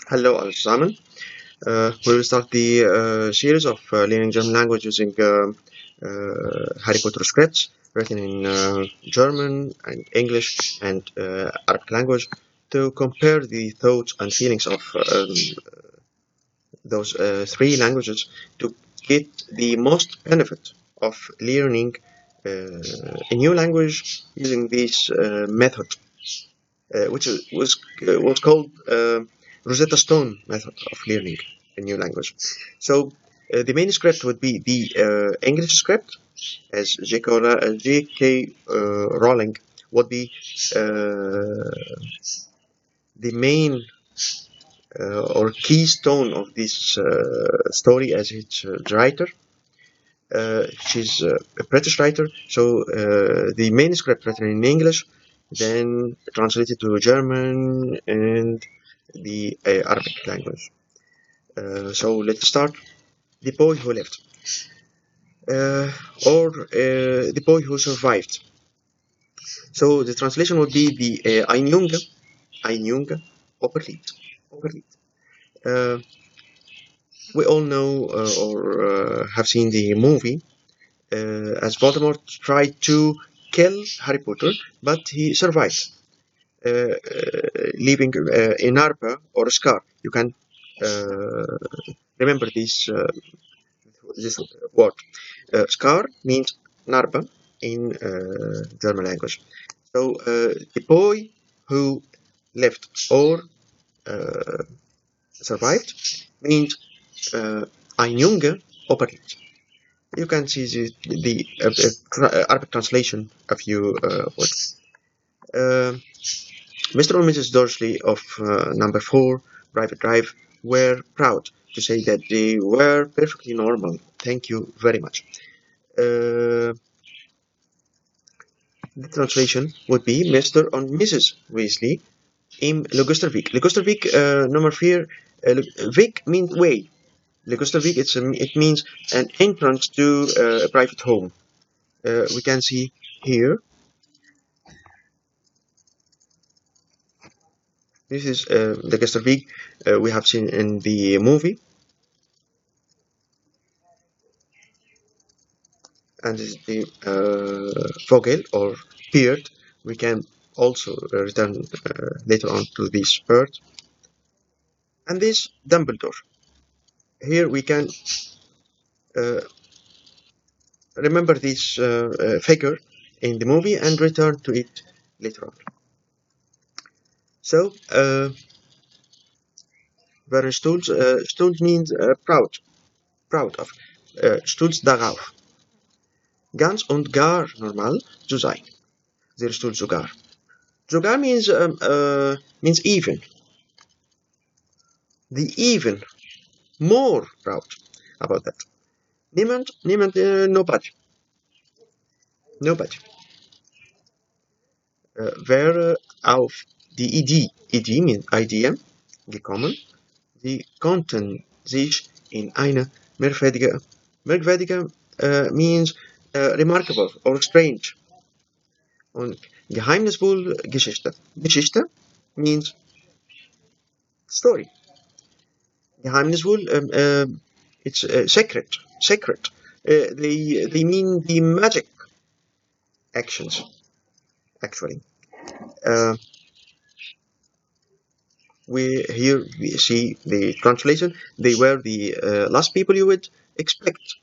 Hallo alle zusammen. We will start the series of learning German language using Harry Potter scripts written in German and English and Arabic language to compare the thoughts and feelings of those three languages to get the most benefit of learning a new language using this method, which was called Rosetta Stone method of learning a new language. So the main script would be the English script, as J.K. Rowling would be the main or keystone of this story as its writer. She's a British writer, so the manuscript written in English, then translated to German and the Arabic language. So let's start. The boy who lived, or the boy who survived. So the translation would be the Ein Junge overlebt. Overlebt. Uh, we all know or have seen the movie as Voldemort tried to kill Harry Potter, but he survived, leaving a narba or a scar. You can remember this word. Scar means narba in German language. So the boy who lived or uh, survived means ein Junge überlebt. You can see the Arabic translation of you words. Mr. and Mrs. Dorsley of number 4, Private Drive, were proud to say that they were perfectly normal. Thank you very much. The translation would be Mr. and Mrs. Weasley in Lugustervik. Lugustervik number 4, Vik means way. Lugustervik, it means an entrance to a private home. We can see here. This is the Lugustervik we have seen in the movie. And this is the Vogel or beard. We can also return later on to this bird. And this Dumbledore. Here we can remember this figure in the movie and return to it later on. So, waren Stolz? Stolz means proud of. Stolz darauf. Ganz und gar normal zu sein. Sehr stolz sogar. Sogar means even. The even more proud about that. Niemand, nobody. Nobody. Wäre auf die Idee means idea, gekommen, die konnten sich in eine merkwürdige means remarkable or strange. Und geheimnisvoll Geschichte. Geschichte means story. Geheimnisvoll, it's secret. They mean the magic actions, actually. We see the translation. They were the last people you would expect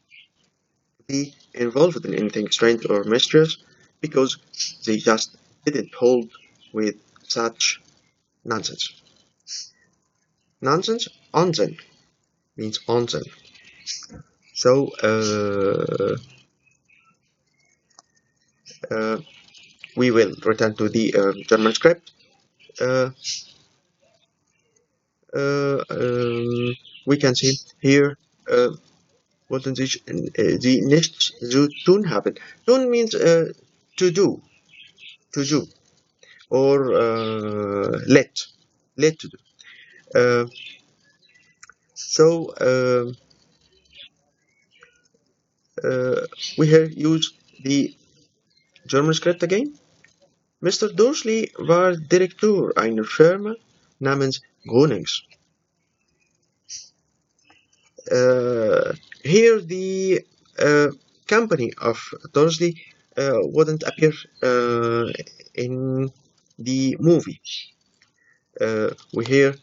to be involved in anything strange or mysterious because they just didn't hold with such nonsense. Nonsense, Unsinn means Unsinn. So we will return to the German script. We can see here wollten sich sie nichts zu tun haben. Tun means to do, or let to do. So we here use the German script again. Mr. Dursley war Direktor einer Firma namens Gronings. Here the company of Dorsley wouldn't appear in the movie. We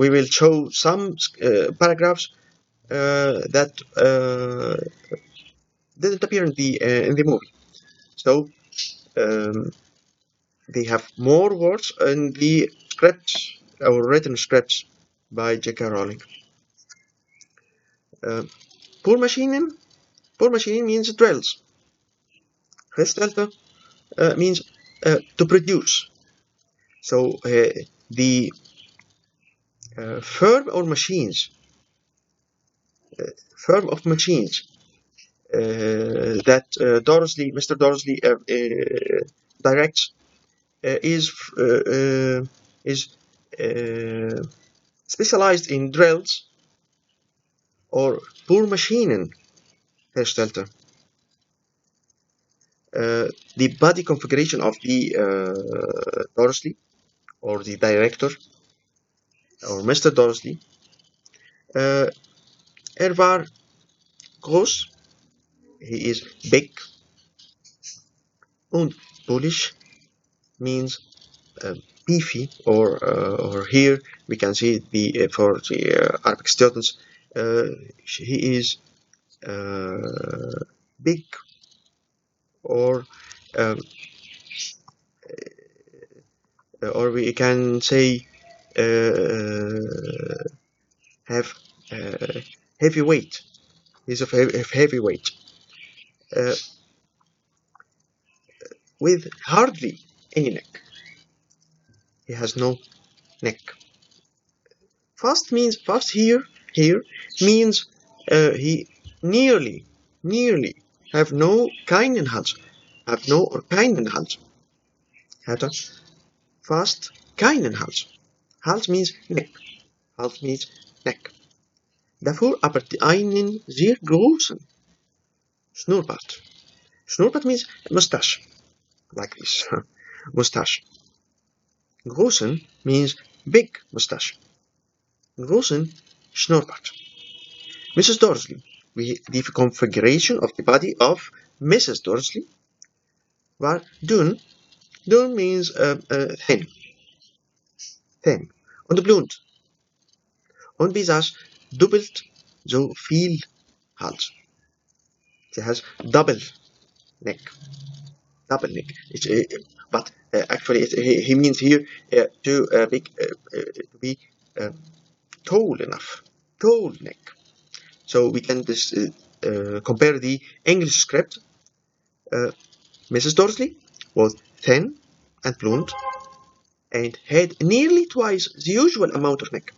will show some paragraphs that didn't appear in the movie. So they have more words in the scripts or written scripts by J.K. Rowling. Poor machining means drills. Herstellte means to produce. So the firm of machines that Mr. Dorsley directs is specialized in drills or boormachinen herstelte. The body configuration of the Dorsley, or the director, or Mr. Dorsley, war groß, he is big, und bullish means beefy, or here we can see the for the Arabic students, he is big, or we can say have heavy weight. He's of heavy weight, with hardly any neck. He has no neck. Fast here means he nearly have no keinen Hals. Have no or keinen Hals. Hatte fast keinen Hals. Hals means neck. Hals means neck. Dafür aber einen sehr großen Schnurrbart. Schnurrbart means mustache, like this. Mustache. Großen means big mustache. Großen Schnurrbart. Mrs. Dorsley. The configuration of the body of Mrs. Dorsley war dun. Dun means thin. Thin. Und blond. Und besaß doppelt so viel Hals. She has double neck. Double neck. But actually, he means here to be tall enough. Tall neck. So we can just compare the English script. Mrs. Dorsley was thin and blonde and had nearly twice the usual amount of neck,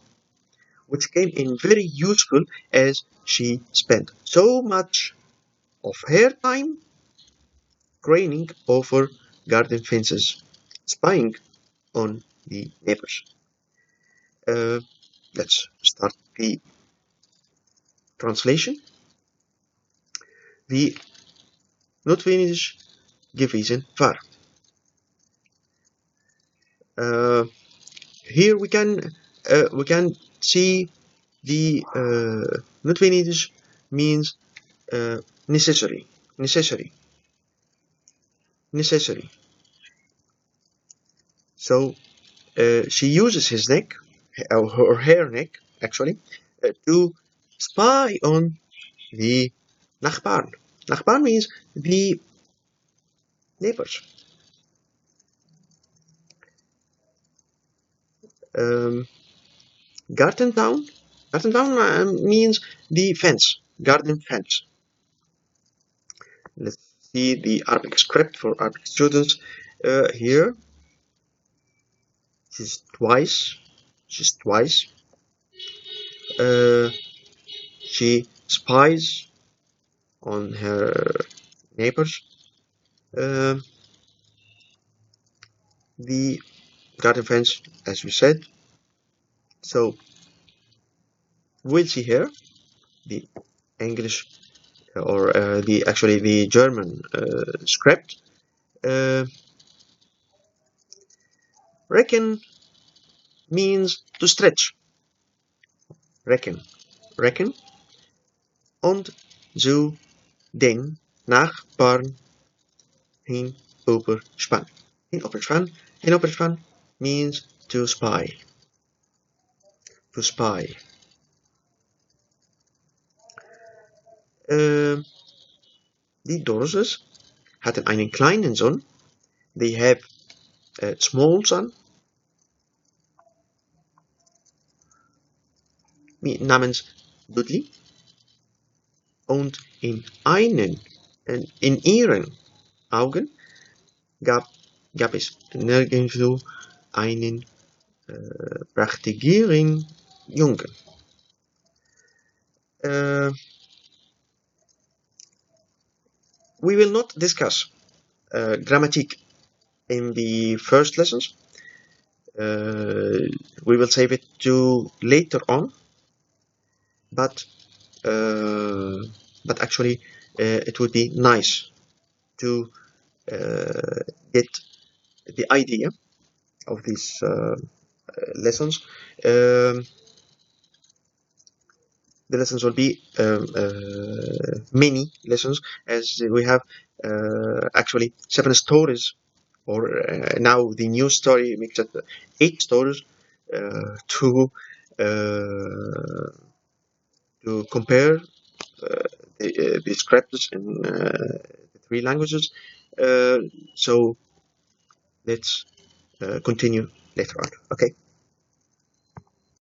which came in very useful as she spent so much of her time craning over garden fences, spying on the neighbors. Let's start the translation. Wie notwendig gewesen war. Here we can see the notwendig means necessary. So she uses his neck, or her neck actually, to spy on the Nachbarn. Nachbarn means the neighbors. Gartenzaun means the fence, garden fence. Let's see the Arabic script for Arabic students. Here, she's twice. She spies on her neighbors. The garden fence, as we said. So we'll see here the English or the German script. Reckon means to stretch. Reckon und zu den Nachbarn hinüberspannen. Hinüberspannen means to spy. To spy. Die Dorses hatten einen kleinen Sohn. They have a small son namens Dudley. Und in ihren Augen gab es nirgendwo einen prachtigeren Jungen. We will not discuss grammatic in the first lessons. We will save it to later on, but actually it would be nice to get the idea of these lessons. The lessons will be many lessons, as we have actually 7 stories, or now the new story makes it 8 stories to compare the scripts in the 3 languages. So let's continue later on. Okay.